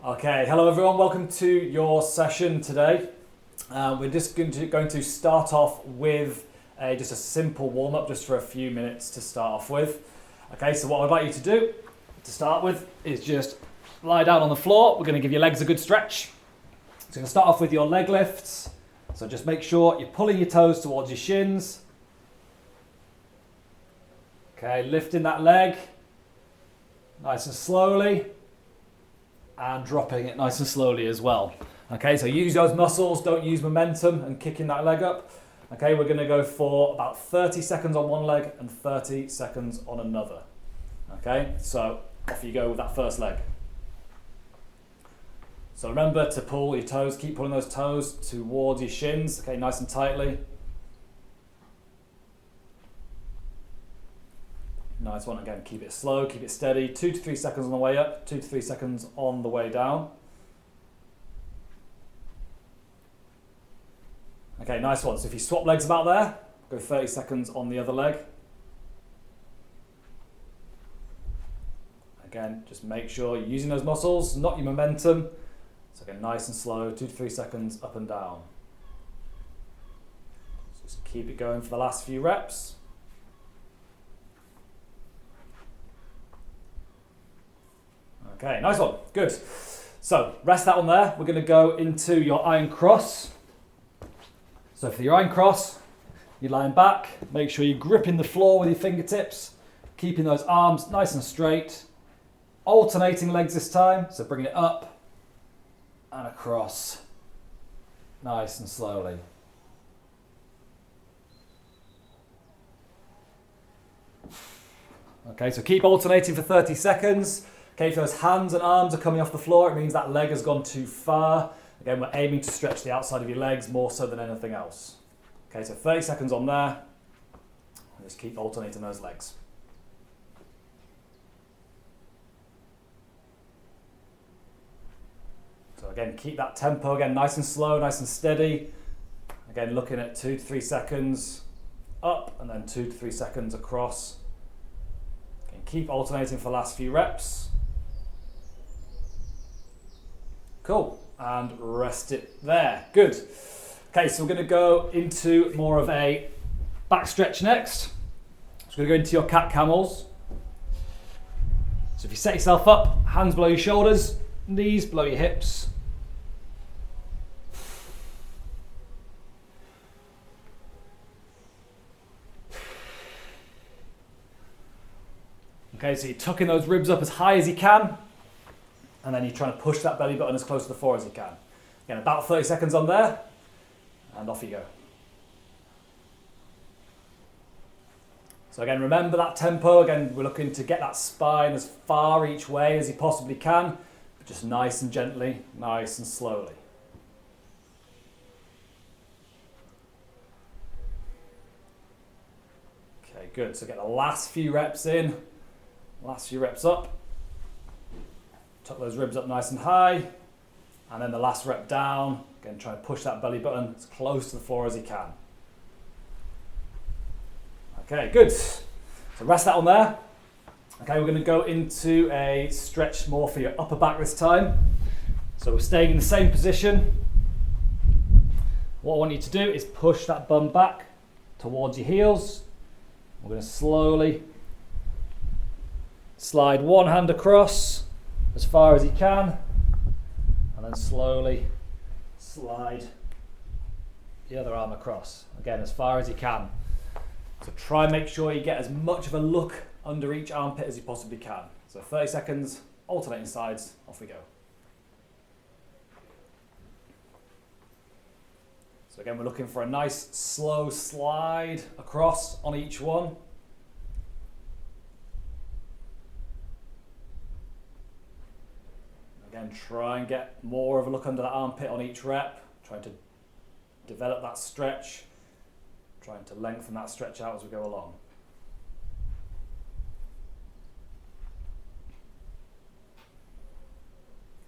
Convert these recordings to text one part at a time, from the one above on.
Okay, hello everyone, welcome to your session today. We're just going to start off with just a simple warm-up just for a few minutes to start off with. Okay, so what I'd like you to do to start with is just lie down on the floor. We're going to give your legs a good stretch. So we're going to start off with your leg lifts. So just make sure you're pulling your toes towards your shins. Okay, lifting that leg nice and slowly. And dropping it nice and slowly as well. Okay, so use those muscles, don't use momentum and kicking that leg up. Okay, we're going to go for about 30 seconds on one leg and 30 seconds on another. Okay, so off you go with that first leg. So remember to pull your toes, keep pulling those toes towards your shins, okay, nice and tightly. Nice one, again, keep it slow, keep it steady. 2 to 3 seconds on the way up, 2 to 3 seconds on the way down. Okay, nice one. So if you swap legs about there, go 30 seconds on the other leg. Again, just make sure you're using those muscles, not your momentum. So again, nice and slow, 2 to 3 seconds up and down. Just keep it going for the last few reps. Okay, nice one, good. So rest that one there. We're going to go into your iron cross. So for your iron cross, you're lying back. Make sure you're gripping the floor with your fingertips, keeping those arms nice and straight. Alternating legs this time, so bringing it up and across, nice and slowly. Okay, so keep alternating for 30 seconds. Okay, if those hands and arms are coming off the floor, it means that leg has gone too far. Again, we're aiming to stretch the outside of your legs more so than anything else. Okay, so 30 seconds on there. And just keep alternating those legs. So again, keep that tempo again nice and slow, nice and steady. Again, looking at 2 to 3 seconds up and then 2 to 3 seconds across. Again, keep alternating for the last few reps. Cool, and rest it there. Good. Okay, so we're going to go into more of a back stretch next. So we're going to go into your cat camels. So if you set yourself up, hands below your shoulders, knees below your hips. Okay, so you're tucking those ribs up as high as you can. And then you're trying to push that belly button as close to the floor as you can. Again, about 30 seconds on there, and off you go. So again, remember that tempo. Again, we're looking to get that spine as far each way as you possibly can, but just nice and gently, nice and slowly. Okay, good. So get the last few reps in, last few reps up. Tuck those ribs up nice and high, and then the last rep down. Again, try and push that belly button as close to the floor as you can. Okay, good. So rest that on there. Okay, we're going to go into a stretch more for your upper back this time. So we're staying in the same position. What I want you to do is push that bum back towards your heels. We're going to slowly slide one hand across as far as you can, and then slowly slide the other arm across, again as far as you can. So try and make sure you get as much of a look under each armpit as you possibly can. So 30 seconds, alternating sides, off we go. So again, we're looking for a nice slow slide across on each one. Again, try and get more of a look under that armpit on each rep, trying to develop that stretch, trying to lengthen that stretch out as we go along.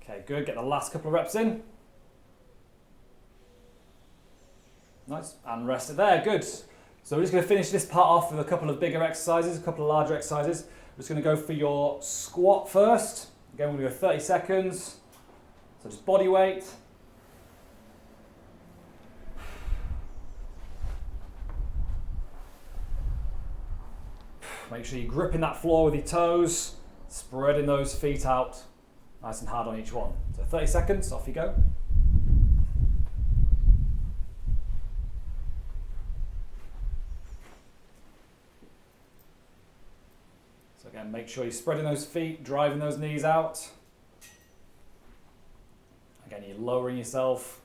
Okay, good, get the last couple of reps in. Nice, and rest it there, good. So we're just going to finish this part off with a couple of bigger exercises, a couple of larger exercises. We're just going to go for your squat first. Again, we're going to go 30 seconds. So just body weight. Make sure you're gripping that floor with your toes, spreading those feet out nice and hard on each one. So 30 seconds, off you go. So again, make sure you're spreading those feet, driving those knees out. Again, you're lowering yourself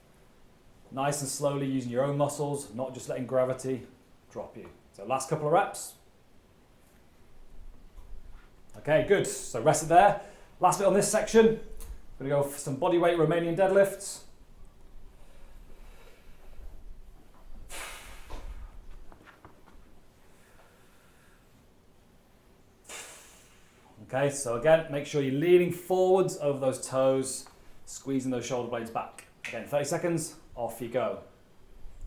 nice and slowly using your own muscles, not just letting gravity drop you. So last couple of reps. Okay, good. So rest it there. Last bit on this section, we're going to go for some bodyweight Romanian deadlifts. Okay, so again, make sure you're leaning forwards over those toes, squeezing those shoulder blades back. Again, 30 seconds, off you go.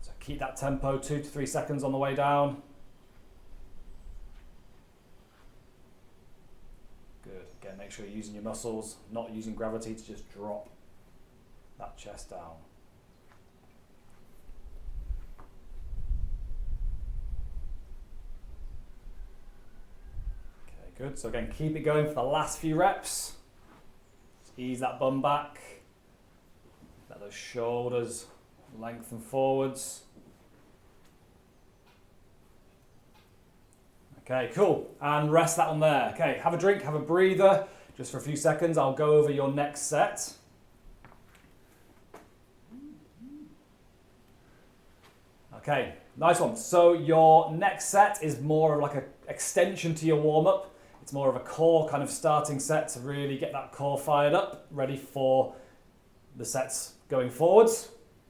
So keep that tempo, 2 to 3 seconds on the way down. Good. Again, make sure you're using your muscles, not using gravity to just drop that chest down. Okay, good. So again, keep it going for the last few reps. Just ease that bum back. Let those shoulders lengthen forwards. Okay, cool. And rest that one there. Okay, have a drink, have a breather. Just for a few seconds, I'll go over your next set. Okay, nice one. So your next set is more of like an extension to your warm-up. It's more of a core kind of starting set to really get that core fired up, ready for the sets going forwards.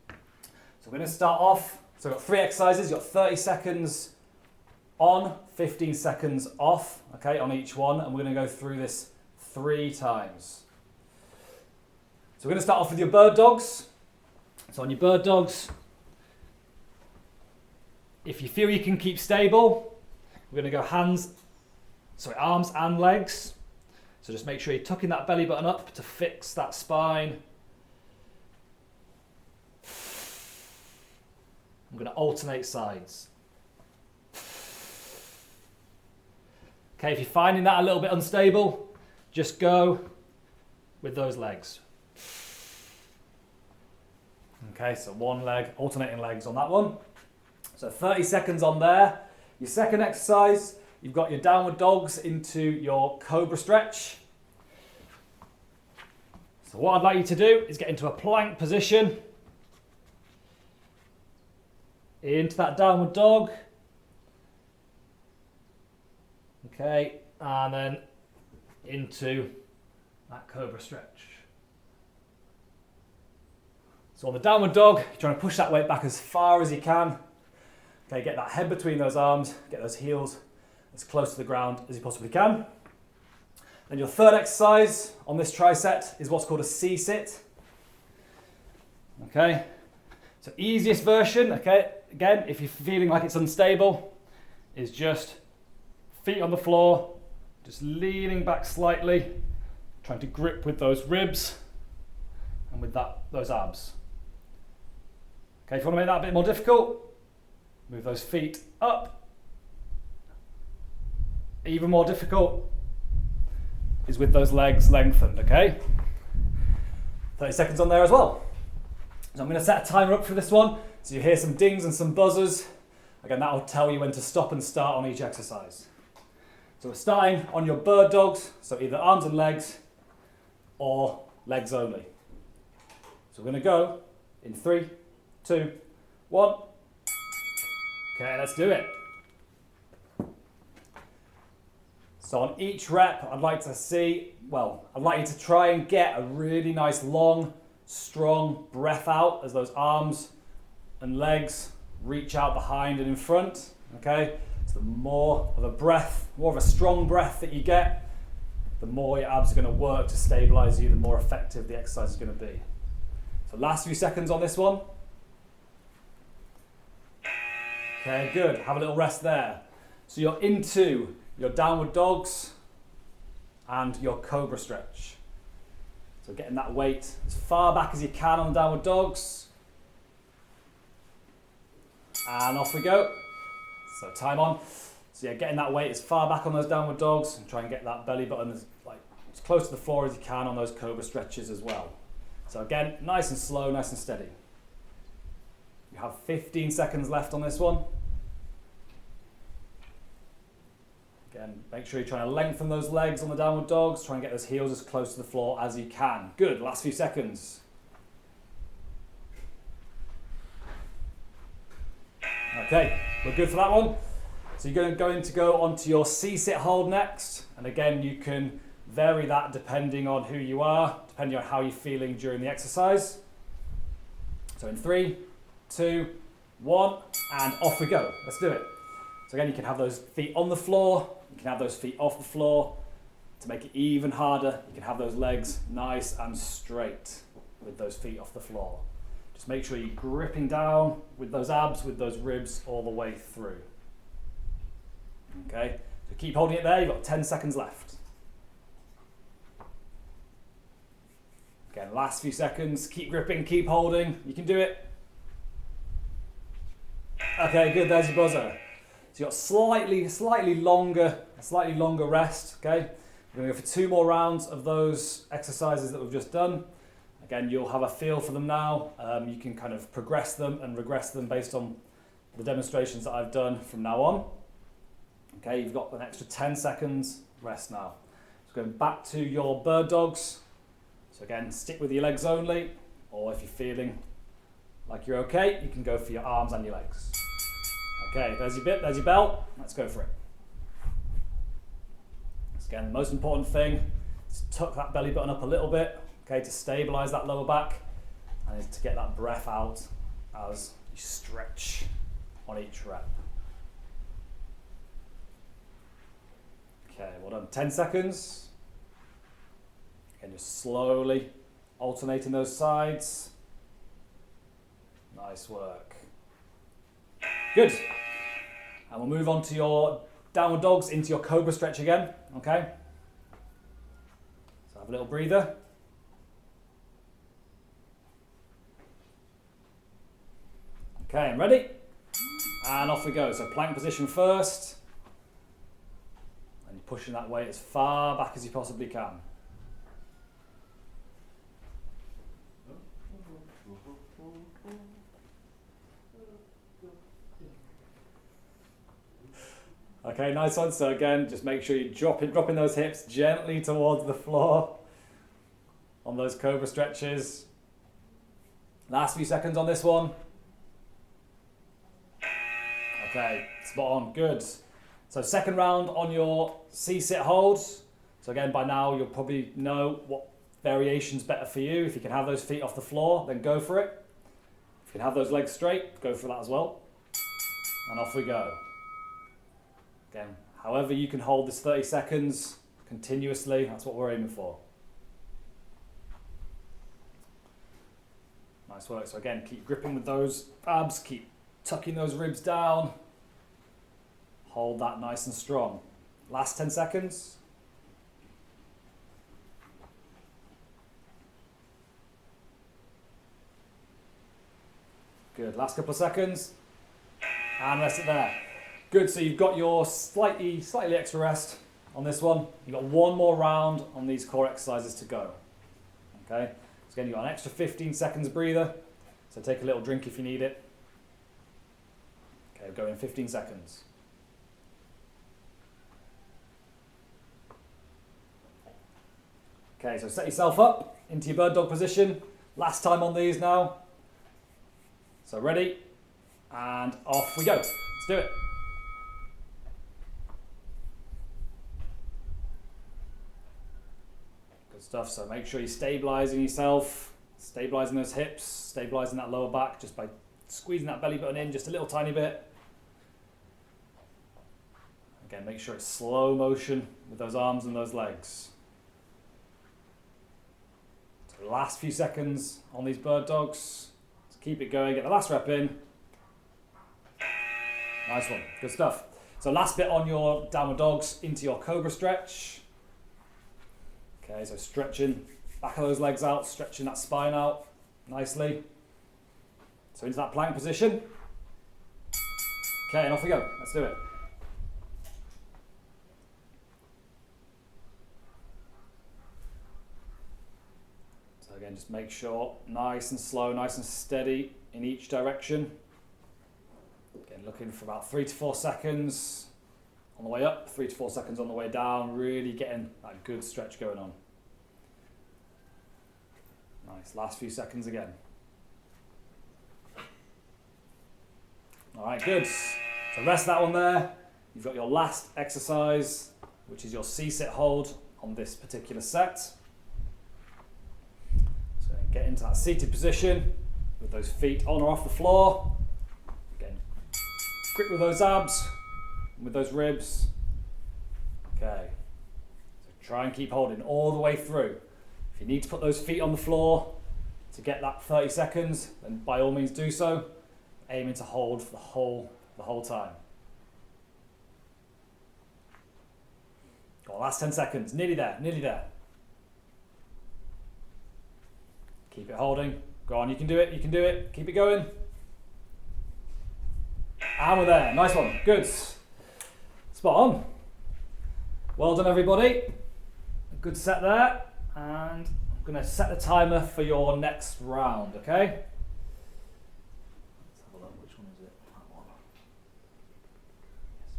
So we're going to start off. So we've got 3 exercises. You've got 30 seconds on, 15 seconds off, okay, on each one, and we're going to go through this 3 times. So we're going to start off with your bird dogs. So on your bird dogs, if you feel you can keep stable, we're going to go arms and legs. So just make sure you're tucking that belly button up to fix that spine. I'm going to alternate sides. Okay, if you're finding that a little bit unstable, just go with those legs. Okay, so one leg, alternating legs on that one. So 30 seconds on there. Your second exercise, you've got your downward dogs into your cobra stretch. So what I'd like you to do is get into a plank position. Into that downward dog. Okay, and then into that cobra stretch. So on the downward dog, you're trying to push that weight back as far as you can. Okay, get that head between those arms, get those heels as close to the ground as you possibly can. Then your third exercise on this tricep is what's called a C-sit. Okay, so easiest version, okay, again, if you're feeling like it's unstable, is just feet on the floor, just leaning back slightly, trying to grip with those ribs and with those abs. Okay, if you want to make that a bit more difficult, move those feet up. Even more difficult is with those legs lengthened, okay? 30 seconds on there as well. So I'm going to set a timer up for this one, so you hear some dings and some buzzers. Again, that will tell you when to stop and start on each exercise. So we're starting on your bird dogs, so either arms and legs or legs only. So we're going to go in 3, 2, 1. Okay, let's do it. So on each rep, I'd like you to try and get a really nice long, strong breath out as those arms and legs reach out behind and in front, okay? So the more of a breath, more of a strong breath that you get, the more your abs are going to work to stabilize you, the more effective the exercise is going to be. So last few seconds on this one. Okay, good. Have a little rest there. So you're into your downward dogs and your cobra stretch. So getting that weight as far back as you can on the downward dogs. And off we go. So time on. So yeah, getting that weight as far back on those downward dogs and try and get that belly button as close to the floor as you can on those cobra stretches as well. So again, nice and slow, nice and steady. You have 15 seconds left on this one. Again, make sure you're trying to lengthen those legs on the downward dogs. Try and get those heels as close to the floor as you can. Good, last few seconds. Okay, we're good for that one. So you're going to go onto your C-sit hold next. And again, you can vary that depending on who you are, depending on how you're feeling during the exercise. So in 3, 2, 1, and off we go. Let's do it. So again, you can have those feet on the floor, you can have those feet off the floor. To make it even harder, you can have those legs nice and straight with those feet off the floor. Just make sure you're gripping down with those abs, with those ribs all the way through. Okay, so keep holding it there, you've got 10 seconds left. Again, last few seconds, keep gripping, keep holding, you can do it. Okay, good, there's your buzzer. So you've got slightly longer rest, okay? We're going to go for 2 more rounds of those exercises that we've just done. Again, you'll have a feel for them now. You can kind of progress them and regress them based on the demonstrations that I've done from now on. Okay, you've got an extra 10 seconds rest now. So going back to your bird dogs. So again, stick with your legs only, or if you're feeling like you're okay, you can go for your arms and your legs. Okay, there's your bit, there's your belt. Let's go for it. So again, the most important thing is tuck that belly button up a little bit, okay, to stabilize that lower back and to get that breath out as you stretch on each rep. Okay, well done. 10 seconds. Again, just slowly alternating those sides. Nice work. Good. And we'll move on to your downward dogs into your cobra stretch again, okay? So have a little breather. Okay, I'm ready. And off we go. So plank position first. And you're pushing that weight as far back as you possibly can. Okay, nice one. So again, just make sure you're dropping those hips gently towards the floor on those cobra stretches. Last few seconds on this one. Okay, spot on, good. So second round on your C-sit holds. So again, by now you'll probably know what variation's better for you. If you can have those feet off the floor, then go for it. If you can have those legs straight, go for that as well. And off we go. Again, however you can hold this 30 seconds continuously, that's what we're aiming for. Nice work. So again, keep gripping with those abs, keep tucking those ribs down. Hold that nice and strong. Last 10 seconds. Good, last couple of seconds. And rest it there. Good, so you've got your slightly extra rest on this one. You've got 1 more round on these core exercises to go. Okay, so again, you've got an extra 15 seconds breather. So take a little drink if you need it. Okay, we're going 15 seconds. Okay, so set yourself up into your bird dog position. Last time on these now. So ready, and off we go. Let's do it. Good stuff, so make sure you're stabilizing yourself, stabilizing those hips, stabilizing that lower back just by squeezing that belly button in just a little tiny bit. Again, make sure it's slow motion with those arms and those legs. So last few seconds on these bird dogs. Let's keep it going, get the last rep in. Nice one, good stuff. So last bit on your downward dogs into your cobra stretch. Okay, so stretching back of those legs out, stretching that spine out nicely. So into that plank position. Okay, and off we go. Let's do it. So again, just make sure nice and slow, nice and steady in each direction. Again, looking for about 3 to 4 seconds on the way up, 3 to 4 seconds on the way down, really getting that good stretch going on. Nice, last few seconds again. All right, good. So rest that one there. You've got your last exercise, which is your C-sit hold on this particular set. So get into that seated position with those feet on or off the floor. Again, grip with those abs, with those ribs. Okay. So try and keep holding all the way through. If you need to put those feet on the floor to get that 30 seconds, then by all means do so. Aiming to hold for the whole time. Go on, last 10 seconds. Nearly there, nearly there. Keep it holding. Go on, you can do it, you can do it. Keep it going. And we're there. Nice one. Good. Spot on. Well done, everybody. A good set there. And I'm going to set the timer for your next round, okay? Let's have a look. Which one is it? That one. Yes,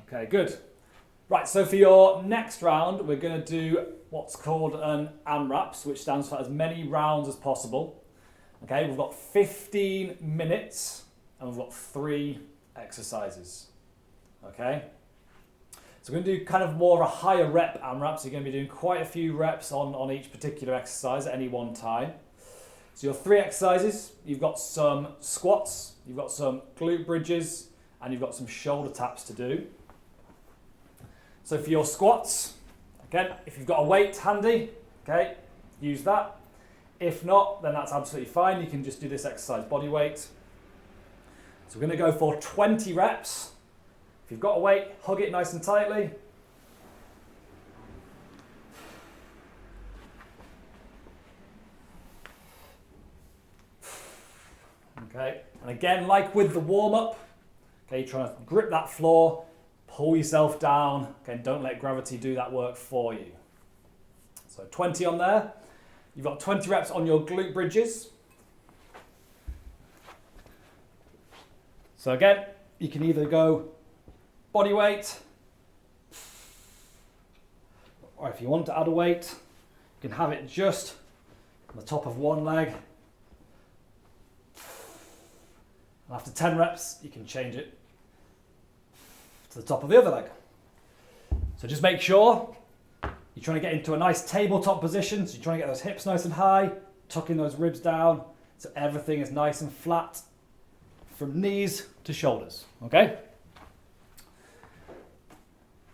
perfect. Okay, good. Right, so for your next round, we're going to do what's called an AMRAPs, which stands for as many rounds as possible. Okay, we've got 15 minutes and we've got 3 exercises. Okay, so we're going to do kind of more of a higher rep AMRAP, so you're going to be doing quite a few reps on each particular exercise at any one time. So your 3 exercises, you've got some squats, you've got some glute bridges, and you've got some shoulder taps to do. So for your squats, again, if you've got a weight handy, okay, use that. If not, then that's absolutely fine. You can just do this exercise body weight. So we're going to go for 20 reps. If you've got a weight, hug it nice and tightly. Okay, and again, like with the warm-up, okay, you're trying to grip that floor, pull yourself down. Okay, don't let gravity do that work for you. So 20 on there. You've got 20 reps on your glute bridges. So again, you can either go body weight, or if you want to add a weight, you can have it just on the top of one leg. And after 10 reps, you can change it to the top of the other leg. So just make sure you're trying to get into a nice tabletop position. So you're trying to get those hips nice and high, tucking those ribs down so everything is nice and flat from knees to shoulders, okay?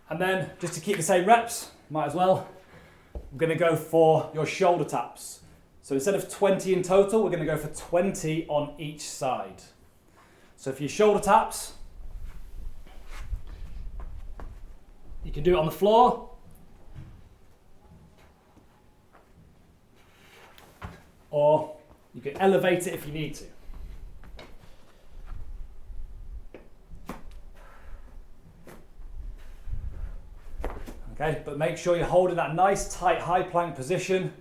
And then just to keep the same reps, might as well, I'm going to go for your shoulder taps. So instead of 20 in total, we're going to go for 20 on each side. So for your shoulder taps, you can do it on the floor, or you can elevate it if you need to. Okay, but make sure you're holding that nice tight high plank position.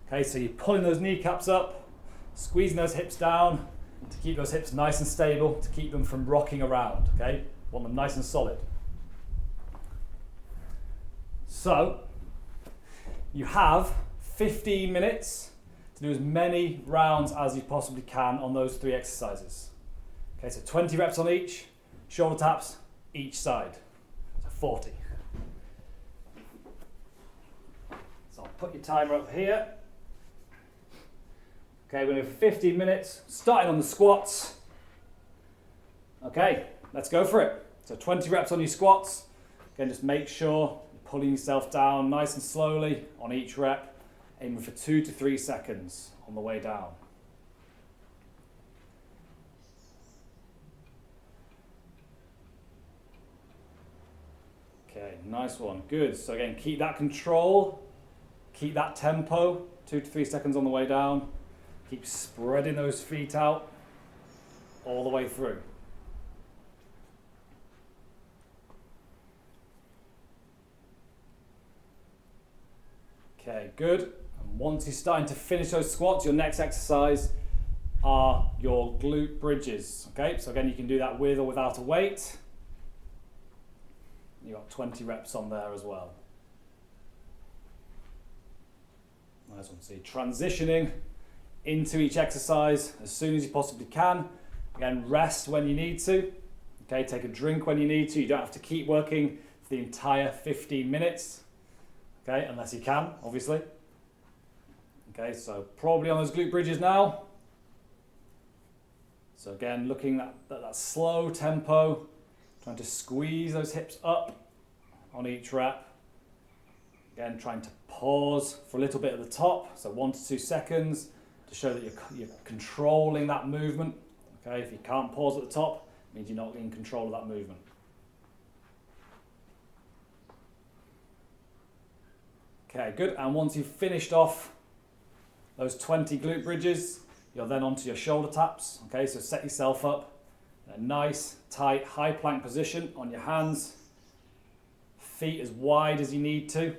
Okay, so you're pulling those kneecaps up, squeezing those hips down to keep those hips nice and stable, to keep them from rocking around. Okay, want them nice and solid. So you have 15 minutes to do as many rounds as you possibly can on those 3 exercises. Okay, so 20 reps on each, shoulder taps each side, so 40. So I'll put your timer up here. Okay, we're going to do 15 minutes, starting on the squats. Okay, let's go for it. So 20 reps on your squats. Again, just make sure you're pulling yourself down nice and slowly on each rep, aiming for 2 to 3 seconds on the way down. Nice one. Good. So again, keep that control, keep that tempo, 2 to 3 seconds on the way down. Keep spreading those feet out all the way through. Okay, good. And once you're starting to finish those squats, your next exercise are your glute bridges. Okay, so again, you can do that with or without a weight. You've got 20 reps on there as well. Nice one. So you're transitioning into each exercise as soon as you possibly can. Again, rest when you need to. Okay, take a drink when you need to. You don't have to keep working for the entire 15 minutes. Okay, unless you can, obviously. Okay, so probably on those glute bridges now. So again, looking at that slow tempo, trying to squeeze those hips up on each rep. Again, trying to pause for a little bit at the top, so 1 to 2 seconds to show that you're controlling that movement. Okay, if you can't pause at the top, it means you're not in control of that movement. Okay, good. And once you've finished off those 20 glute bridges, you're then onto your shoulder taps. Okay, so set yourself up in a nice, tight, high plank position on your hands. Feet as wide as you need to.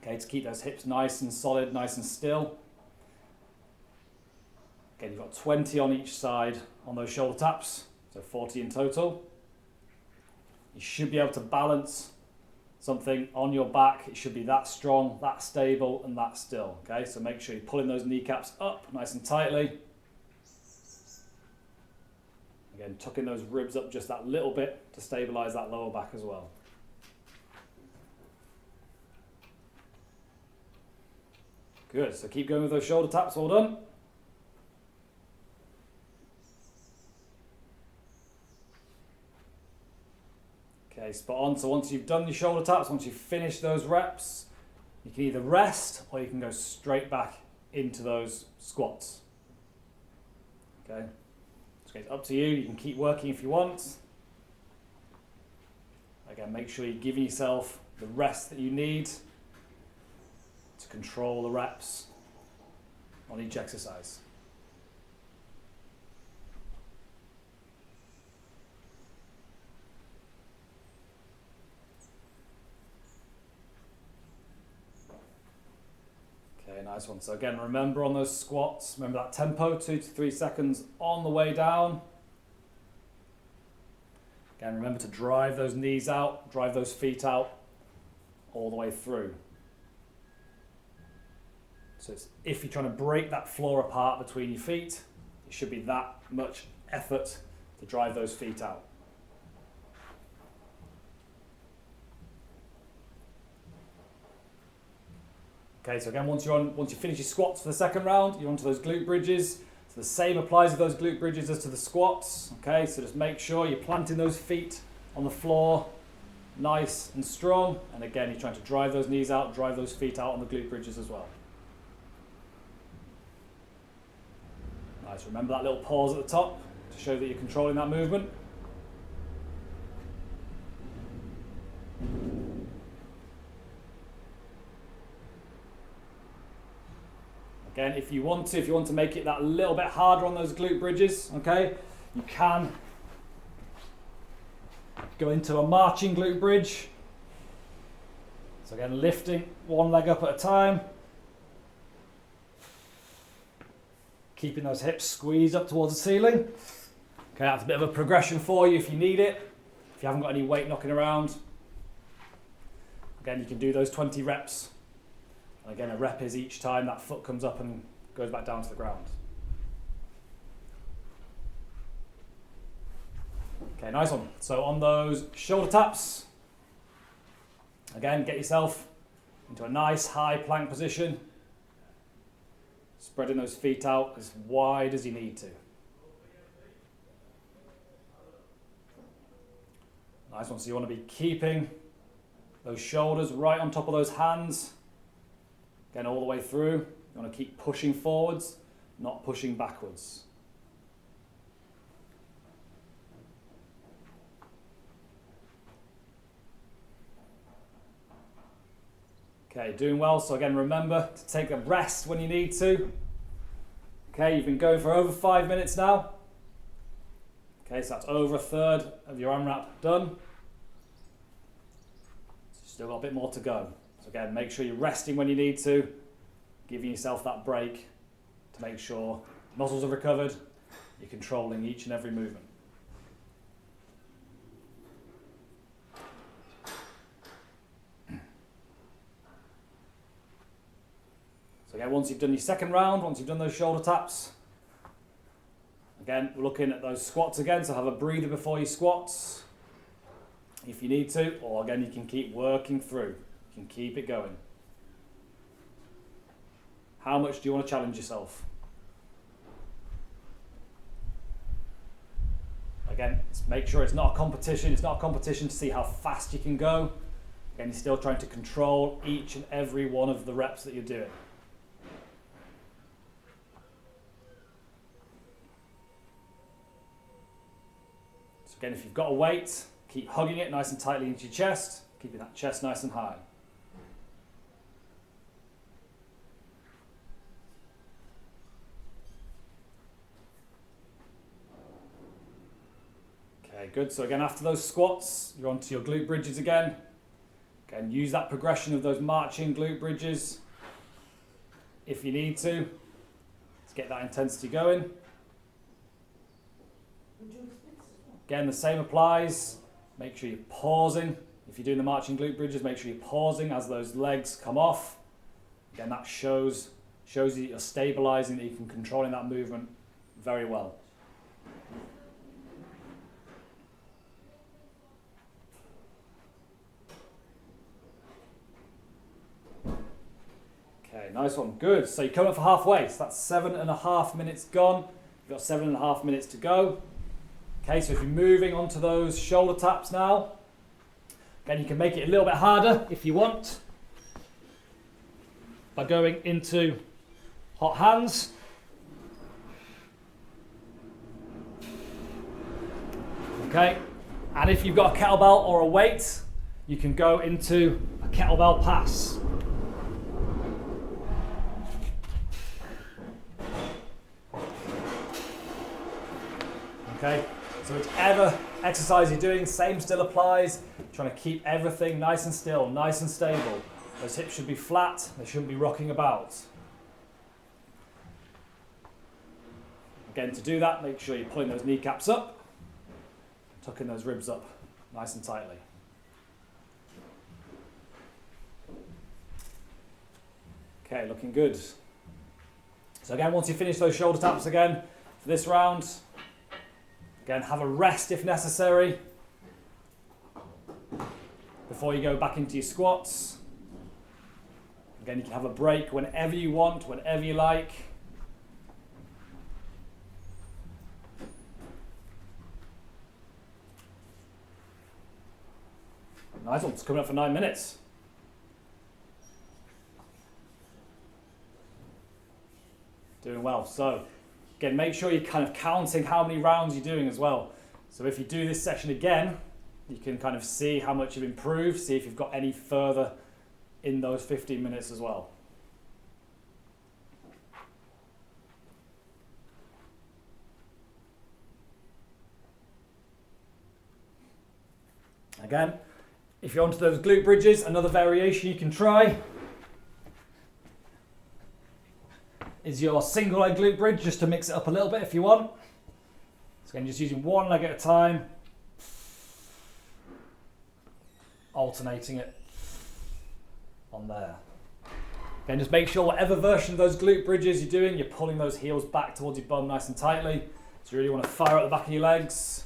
Okay, to keep those hips nice and solid, nice and still. Again, you've got 20 on each side on those shoulder taps, so 40 in total. You should be able to balance something on your back. It should be that strong, that stable, and that still. Okay, so make sure you're pulling those kneecaps up nice and tightly. Again, tucking those ribs up just that little bit to stabilize that lower back as well. Good, so keep going with those shoulder taps, all done. Okay, spot on. So once you've done your shoulder taps, once you've finished those reps, you can either rest or you can go straight back into those squats. Okay, so it's up to you. You can keep working if you want. Again, make sure you're giving yourself the rest that you need to control the reps on each exercise. Okay, nice one. So again, remember on those squats, remember that tempo, 2 to 3 seconds on the way down. Again, remember to drive those knees out, drive those feet out all the way through. So if you're trying to break that floor apart between your feet, it should be that much effort to drive those feet out. Okay, so again, once you finish your squats for the second round, you're onto those glute bridges. So the same applies with those glute bridges as to the squats. Okay, so just make sure you're planting those feet on the floor, nice and strong. And again, you're trying to drive those knees out, drive those feet out on the glute bridges as well. Nice, remember that little pause at the top to show that you're controlling that movement. Again, if you want to make it that little bit harder on those glute bridges, okay, you can go into a marching glute bridge. So again, lifting one leg up at a time. Keeping those hips squeezed up towards the ceiling. Okay, that's a bit of a progression for you if you need it. If you haven't got any weight knocking around. Again, you can do those 20 reps. And again, a rep is each time that foot comes up and goes back down to the ground. Okay, nice one. So on those shoulder taps, again, get yourself into a nice high plank position. Spreading those feet out as wide as you need to. Nice one. So you want to be keeping those shoulders right on top of those hands. Again, all the way through. You want to keep pushing forwards, not pushing backwards. Okay, doing well. So again, remember to take a rest when you need to. Okay, you've been going for over 5 minutes now. Okay, so that's over a third of your AMRAP done. Still got a bit more to go. So again, make sure you're resting when you need to, giving yourself that break to make sure muscles are recovered, you're controlling each and every movement. So again, once you've done your second round, once you've done those shoulder taps, again, we're looking at those squats again, so have a breather before your squats if you need to, or again, you can keep working through. You can keep it going. How much do you want to challenge yourself? Again, make sure it's not a competition. It's not a competition to see how fast you can go. Again, you're still trying to control each and every one of the reps that you're doing. So again, if you've got a weight, keep hugging it nice and tightly into your chest, keeping that chest nice and high. Okay, good. So again, after those squats, you're onto your glute bridges again. Again, use that progression of those marching glute bridges if you need to. Let's get that intensity going. Again, the same applies. Make sure you're pausing. If you're doing the marching glute bridges, make sure you're pausing as those legs come off. Again, that shows you that you're stabilizing, that you can controlling that movement very well. Okay, nice one, good. So you're coming up for halfway, so that's 7.5 minutes gone. You've got 7.5 minutes to go. Okay, so if you're moving onto those shoulder taps now, again, you can make it a little bit harder if you want by going into hot hands. Okay, and if you've got a kettlebell or a weight, you can go into a kettlebell pass. Okay, so whichever exercise you're doing, same still applies. Trying to keep everything nice and still, nice and stable. Those hips should be flat, they shouldn't be rocking about. Again, to do that, make sure you're pulling those kneecaps up, tucking those ribs up nice and tightly. Okay, looking good. So again, once you finish those shoulder taps again for this round, again, have a rest if necessary before you go back into your squats. Again, you can have a break whenever you want, whenever you like. Nice one, it's coming up for 9 minutes. Doing well. So again, make sure you're kind of counting how many rounds you're doing as well. So if you do this session again, you can kind of see how much you've improved, see if you've got any further in those 15 minutes as well. Again, if you're onto those glute bridges, another variation you can try is your single leg glute bridge, just to mix it up a little bit if you want. So again, just using one leg at a time, alternating it on there. Again, just make sure whatever version of those glute bridges you're doing, you're pulling those heels back towards your bum nice and tightly. So you really want to fire at the back of your legs.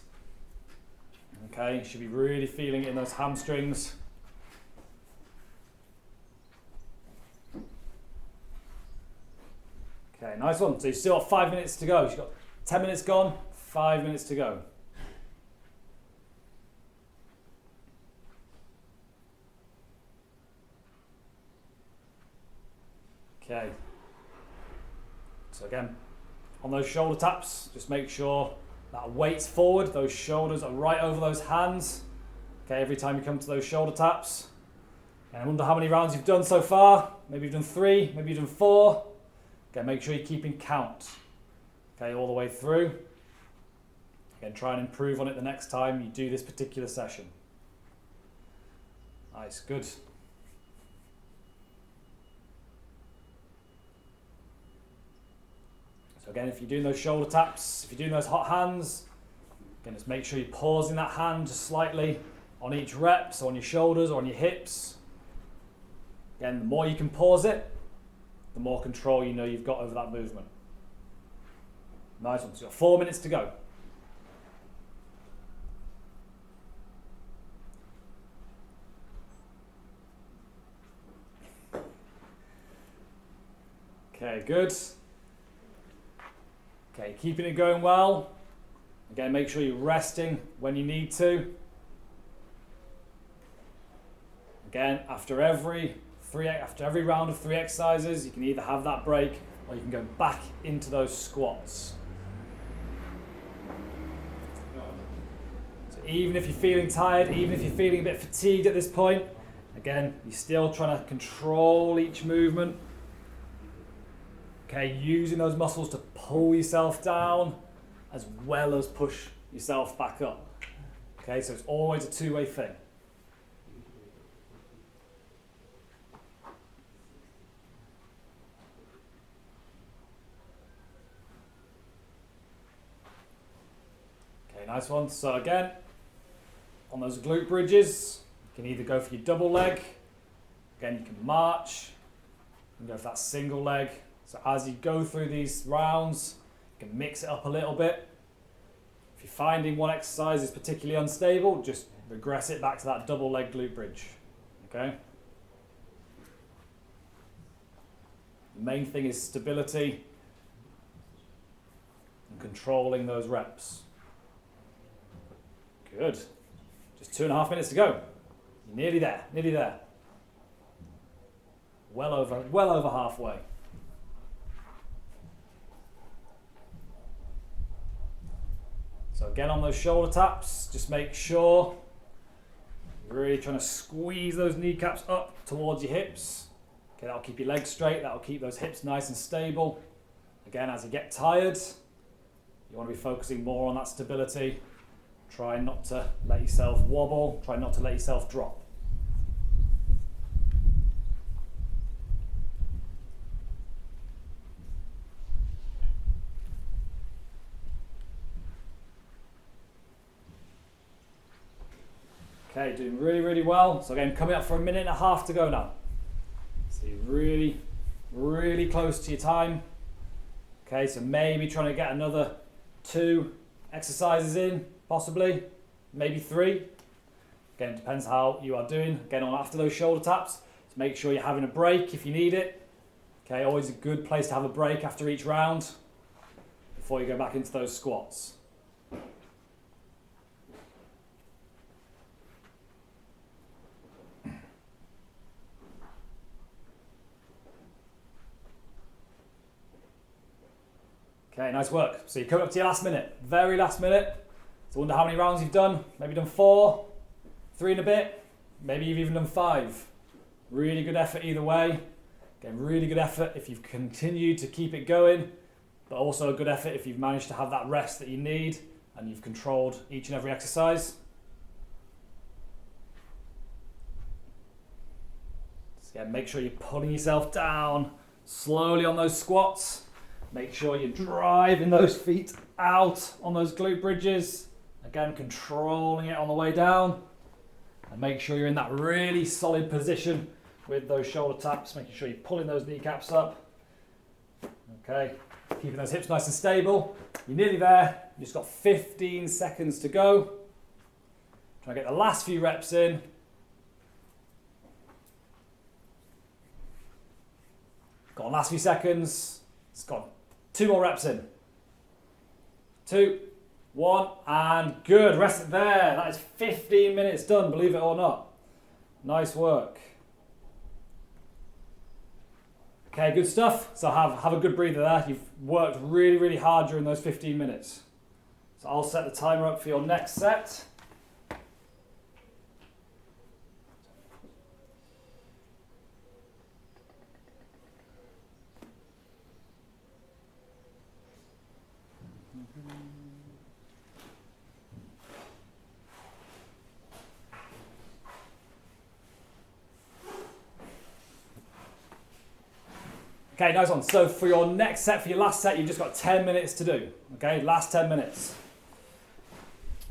Okay, you should be really feeling it in those hamstrings. Okay, nice one. So you've still got 5 minutes to go. You've got 10 minutes gone, 5 minutes to go. Okay. So again, on those shoulder taps, just make sure that weight's forward, those shoulders are right over those hands. Okay, every time you come to those shoulder taps. And I wonder how many rounds you've done so far. Maybe you've done 3, maybe you've done 4. Okay, make sure you're keeping count. Okay, all the way through. Again, try and improve on it the next time you do this particular session. Nice, good. So again, if you're doing those shoulder taps, if you're doing those hot hands, again, just make sure you're pausing that hand just slightly on each rep, so on your shoulders or on your hips. Again, the more you can pause it, the more control you know you've got over that movement. Nice one. So you've got 4 minutes to go. Okay, good. Okay, keeping it going well. Again, make sure you're resting when you need to. Again, after every round of 3 exercises, you can either have that break or you can go back into those squats. So even if you're feeling tired, even if you're feeling a bit fatigued at this point, again, you're still trying to control each movement. Okay, using those muscles to pull yourself down as well as push yourself back up. Okay, so it's always a two-way thing. Okay, nice one. So again, on those glute bridges, you can either go for your double leg. Again, you can march. You can go for that single leg. So as you go through these rounds, you can mix it up a little bit. If you're finding one exercise is particularly unstable, just regress it back to that double leg glute bridge. Okay? The main thing is stability and controlling those reps. Good. Just 2.5 minutes to go. You're nearly there, nearly there. Well over halfway. So again, on those shoulder taps, just make sure you're really trying to squeeze those kneecaps up towards your hips. Okay, that'll keep your legs straight, that'll keep those hips nice and stable. Again, as you get tired, you want to be focusing more on that stability. Try not to let yourself wobble, try not to let yourself drop. Okay, doing really, really well. So again, coming up for 1.5 minutes to go now. So you're really, really close to your time. Okay, so maybe trying to get another 2 exercises in, possibly, maybe 3. Again, it depends how you are doing. Again, on after those shoulder taps, so make sure you're having a break if you need it. Okay, always a good place to have a break after each round before you go back into those squats. Okay, nice work. So you're coming up to your last minute, very last minute. So I wonder how many rounds you've done. Maybe done 4, 3 and a bit. Maybe you've even done 5. Really good effort either way. Again, really good effort if you've continued to keep it going, but also a good effort if you've managed to have that rest that you need and you've controlled each and every exercise. So again, make sure you're pulling yourself down slowly on those squats. Make sure you're driving those feet out on those glute bridges. Again, controlling it on the way down. And make sure you're in that really solid position with those shoulder taps, making sure you're pulling those kneecaps up. Okay, keeping those hips nice and stable. You're nearly there. You've just got 15 seconds to go. Try to get the last few reps in. Got last few seconds. It's gone. 2 more reps in. 2, 1, and good. Rest it there. That is 15 minutes done, believe it or not. Nice work. Okay, good stuff. So have a good breather there. You've worked really, really hard during those 15 minutes. So I'll set the timer up for your next set. Okay, nice one. So for your next set, for your last set, you've just got 10 minutes to do. Okay, last 10 minutes.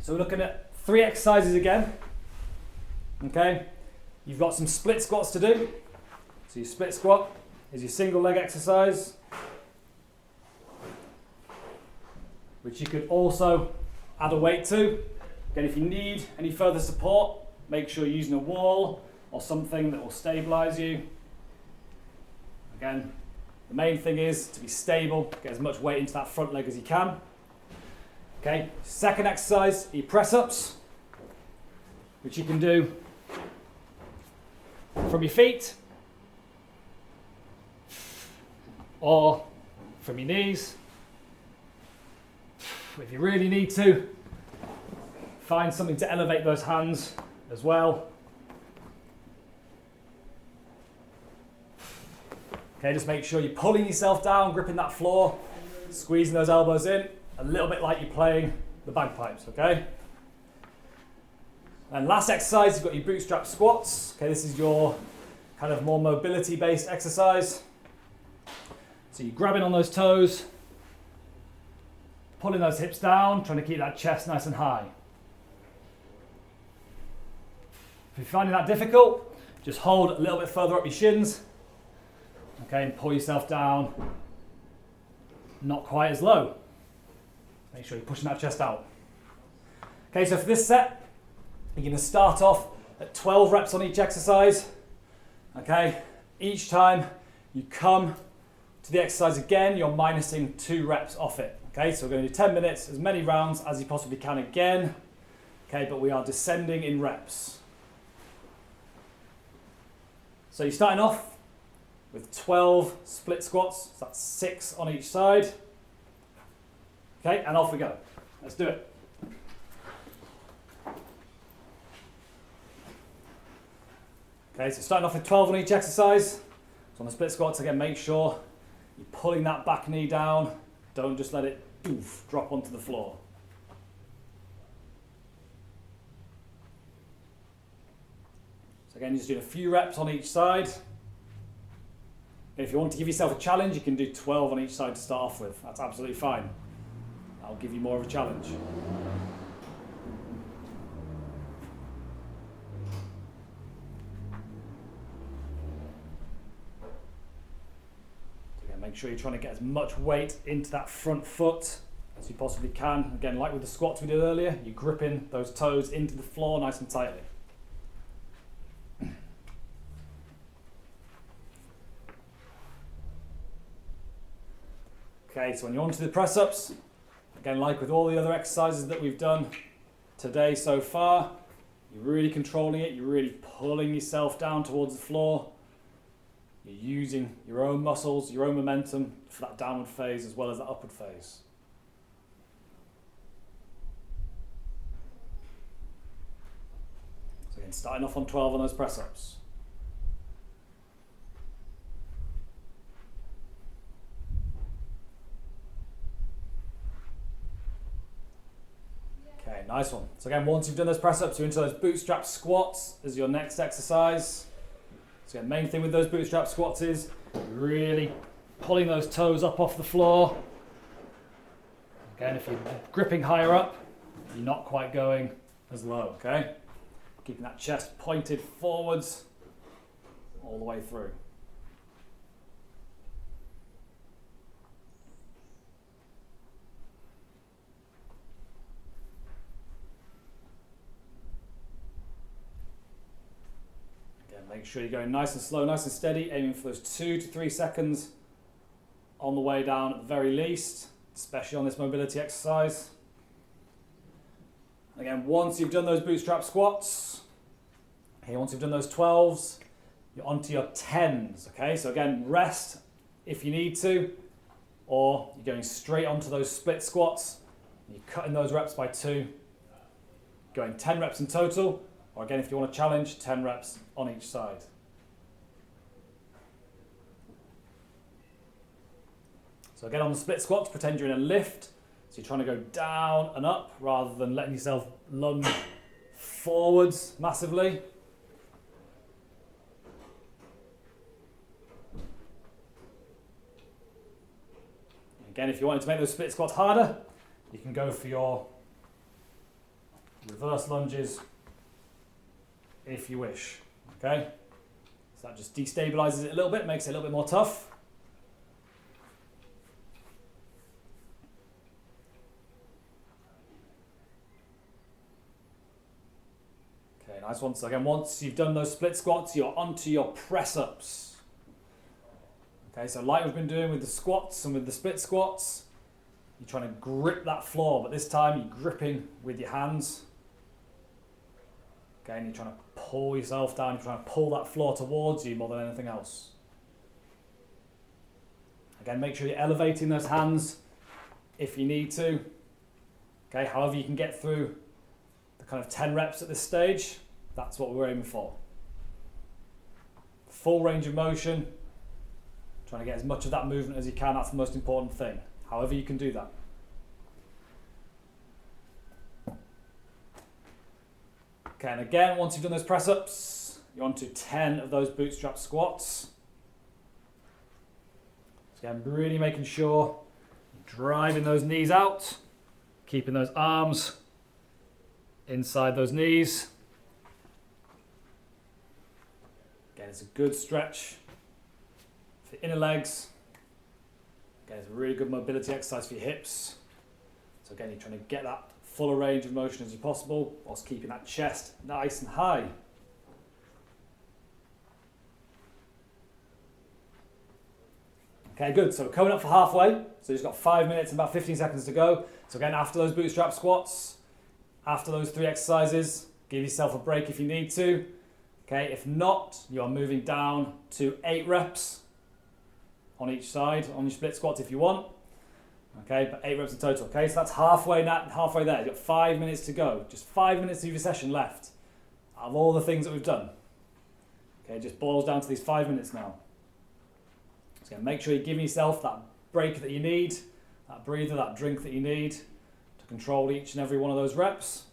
So we're looking at 3 exercises again. Okay, you've got some split squats to do. So your split squat is your single leg exercise, which you could also add a weight to. Again, if you need any further support, make sure you're using a wall or something that will stabilize you. Again, the main thing is to be stable, get as much weight into that front leg as you can. Okay, second exercise, your press-ups, which you can do from your feet or from your knees. If you really need to, find something to elevate those hands as well. Okay, just make sure you're pulling yourself down, gripping that floor, squeezing those elbows in, a little bit like you're playing the bagpipes, okay? And last exercise, you've got your bootstrap squats. Okay, this is your kind of more mobility-based exercise. So you're grabbing on those toes, pulling those hips down, trying to keep that chest nice and high. If you're finding that difficult, just hold a little bit further up your shins. Okay, and pull yourself down, not quite as low. Make sure you're pushing that chest out. Okay, so for this set, you're going to start off at 12 reps on each exercise. Okay, each time you come to the exercise again, you're minusing 2 reps off it. Okay, so we're going to do 10 minutes, as many rounds as you possibly can again. Okay, but we are descending in reps. So you're starting off with 12 split squats, so that's 6 on each side. Okay, and off we go. Let's do it. Okay, so starting off with 12 on each exercise. So on the split squats, again, make sure you're pulling that back knee down. Don't just let it drop onto the floor. So again, you're just doing a few reps on each side. If you want to give yourself a challenge, you can do 12 on each side to start off with. That's absolutely fine. I'll give you more of a challenge. Again, make sure you're trying to get as much weight into that front foot as you possibly can. Again, like with the squats we did earlier, you're gripping those toes into the floor nice and tightly. Okay, so when you're onto the press-ups, again, like with all the other exercises that we've done today so far, you're really controlling it, you're really pulling yourself down towards the floor. You're using your own muscles, your own momentum for that downward phase as well as that upward phase. So again, starting off on 12 on those press-ups. Okay, nice one. So again, once you've done those press-ups, you're into those bootstrap squats as your next exercise. So again, main thing with those bootstrap squats is really pulling those toes up off the floor. Again, if you're gripping higher up, you're not quite going as low, okay? Keeping that chest pointed forwards all the way through. Make sure you're going nice and slow, nice and steady, aiming for those 2 to 3 seconds on the way down at the very least, especially on this mobility exercise. Again, once you've done those bootstrap squats, okay, once you've done those 12s, you're onto your 10s, okay? So again, rest if you need to, or you're going straight onto those split squats, you're cutting those reps by 2, going 10 reps in total, or again, if you want to challenge, 10 reps on each side. So again, on the split squats, pretend you're in a lift. So you're trying to go down and up rather than letting yourself lunge forwards massively. Again, if you wanted to make those split squats harder, you can go for your reverse lunges if you wish. Okay? So that just destabilizes it a little bit, makes it a little bit more tough. Okay, nice one. So again, once you've done those split squats, you're onto your press-ups. Okay, so like we've been doing with the squats and with the split squats, you're trying to grip that floor, but this time you're gripping with your hands. Okay, and you're trying to pull yourself down, you're trying to pull that floor towards you more than anything else. Again, make sure you're elevating those hands if you need to. Okay, however you can get through the kind of 10 reps at this stage, that's what we're aiming for. Full range of motion, trying to get as much of that movement as you can, that's the most important thing. However you can do that. Okay, and again, once you've done those press-ups, you're on to 10 of those bootstrap squats. So again, really making sure you're driving those knees out, keeping those arms inside those knees. Again, it's a good stretch for the inner legs. Again, it's a really good mobility exercise for your hips. So again, you're trying to get that fuller range of motion as possible whilst keeping that chest nice and high. Okay, good. So we're coming up for halfway. So you've got 5 minutes and about 15 seconds to go. So again, after those bootstrap squats, after those 3 exercises, give yourself a break if you need to. Okay, if not, you're moving down to 8 reps on each side on your split squats if you want. Okay, but 8 reps in total. Okay, so that's halfway there. You've got 5 minutes to go. Just 5 minutes of your session left out of all the things that we've done. Okay, it just boils down to these 5 minutes now. So again, make sure you're giving yourself that break that you need, that breather, that drink that you need to control each and every one of those reps.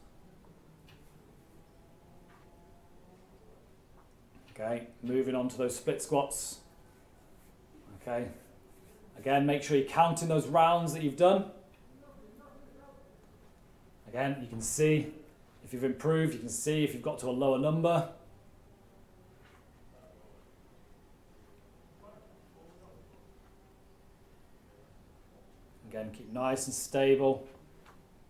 Okay, moving on to those split squats. Okay. Again, make sure you're counting those rounds that you've done. Again, you can see if you've improved, you can see if you've got to a lower number. Again, keep nice and stable.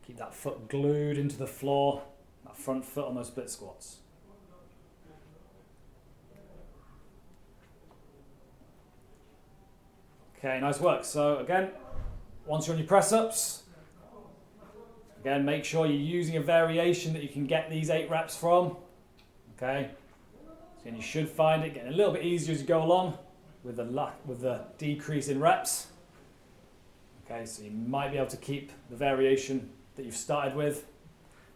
Keep that foot glued into the floor, that front foot on those split squats. Okay, nice work. So again, once you're on your press-ups, again, make sure you're using a variation that you can get these 8 reps from. Okay, and you should find it getting a little bit easier as you go along with the decrease in reps. Okay, so you might be able to keep the variation that you've started with.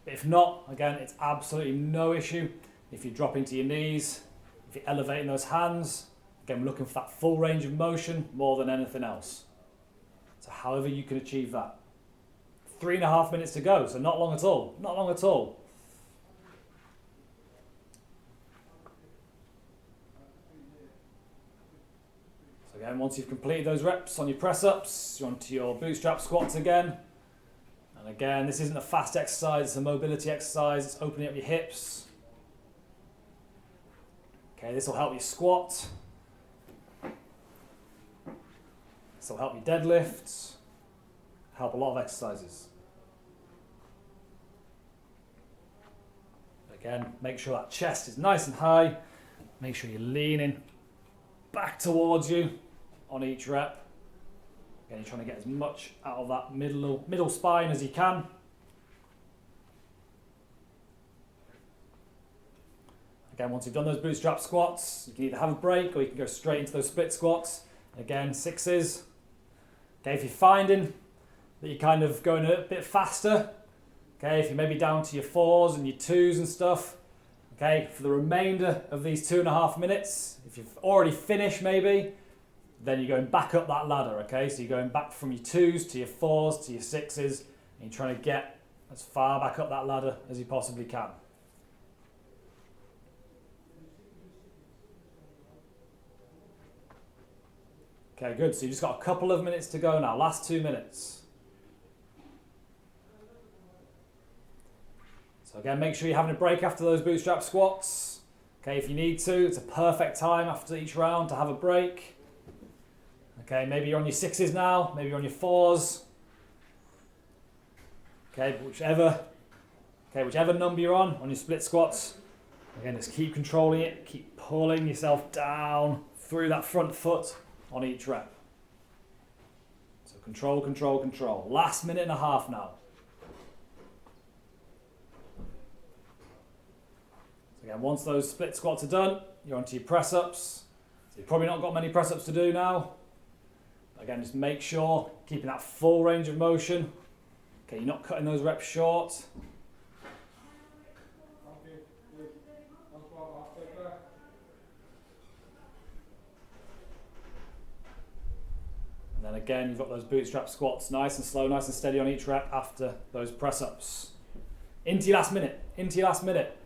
But if not, again, it's absolutely no issue if you drop into your knees, if you're elevating those hands. Again, we're looking for that full range of motion more than anything else. So however you can achieve that. 3.5 minutes to go, so not long at all. Not long at all. So again, once you've completed those reps on your press-ups, you're onto your bootstrap squats again. And again, this isn't a fast exercise, it's a mobility exercise. It's opening up your hips. Okay, this will help you squat. This will help you deadlift, help a lot of exercises. Again, make sure that chest is nice and high. Make sure you're leaning back towards you on each rep. Again, you're trying to get as much out of that middle spine as you can. Again, once you've done those bootstrap squats, you can either have a break or you can go straight into those split squats. Again, 6s. Okay, if you're finding that you're kind of going a bit faster, okay, if you're maybe down to your 4s and your 2s and stuff, okay, for the remainder of these 2.5 minutes, if you've already finished maybe, then you're going back up that ladder, okay? So you're going back from your 2s to your 4s to your 6s, and you're trying to get as far back up that ladder as you possibly can. Okay, good. So you've just got a couple of minutes to go now. Last 2 minutes. So again, make sure you're having a break after those bootstrap squats. Okay, if you need to, it's a perfect time after each round to have a break. Okay, maybe you're on your 6s now, maybe you're on your 4s. Okay, whichever number you're on your split squats. Again, just keep controlling it, keep pulling yourself down through that front foot on each rep. So control, control, control. Last minute and a half now. So again, once those split squats are done, you're onto your press-ups. So you've probably not got many press-ups to do now. But again, just make sure, keeping that full range of motion. Okay, you're not cutting those reps short. And then again, you've got those bootstrap squats, nice and slow, nice and steady on each rep after those press-ups. Into your last minute, into your last minute.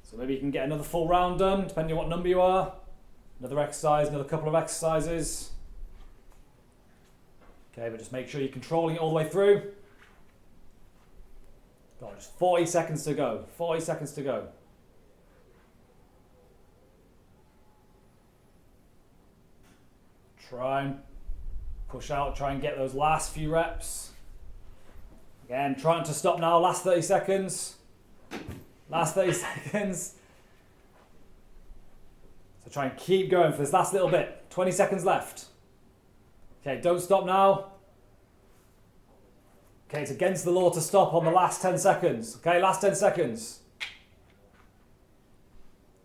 So maybe you can get another full round done, depending on what number you are. Another exercise, another couple of exercises. Okay, but just make sure you're controlling it all the way through. God, just 40 seconds to go, 40 seconds to go. Try and push out, try and get those last few reps. Again, trying to stop now, last 30 seconds. Last 30 seconds. So try and keep going for this last little bit. 20 seconds left. Okay, don't stop now. Okay, it's against the law to stop on the last 10 seconds. Okay, last 10 seconds.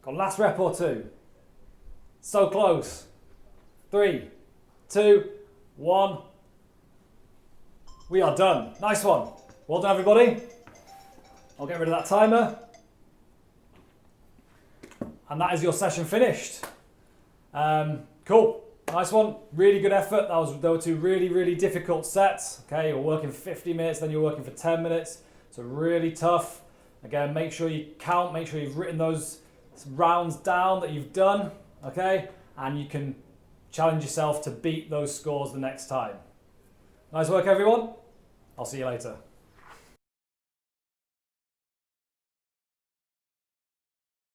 Got last rep or two. So close. 3, 2, 1. We are done. Nice one. Well done, everybody. I'll get rid of that timer. And that is your session finished. Cool. Nice one. Really good effort. They were two really, really difficult sets. Okay, you're working for 50 minutes, then you're working for 10 minutes. So really tough. Again, make sure you count, make sure you've written those rounds down that you've done. Okay, and you can challenge yourself to beat those scores the next time. Nice work, everyone. I'll see you later.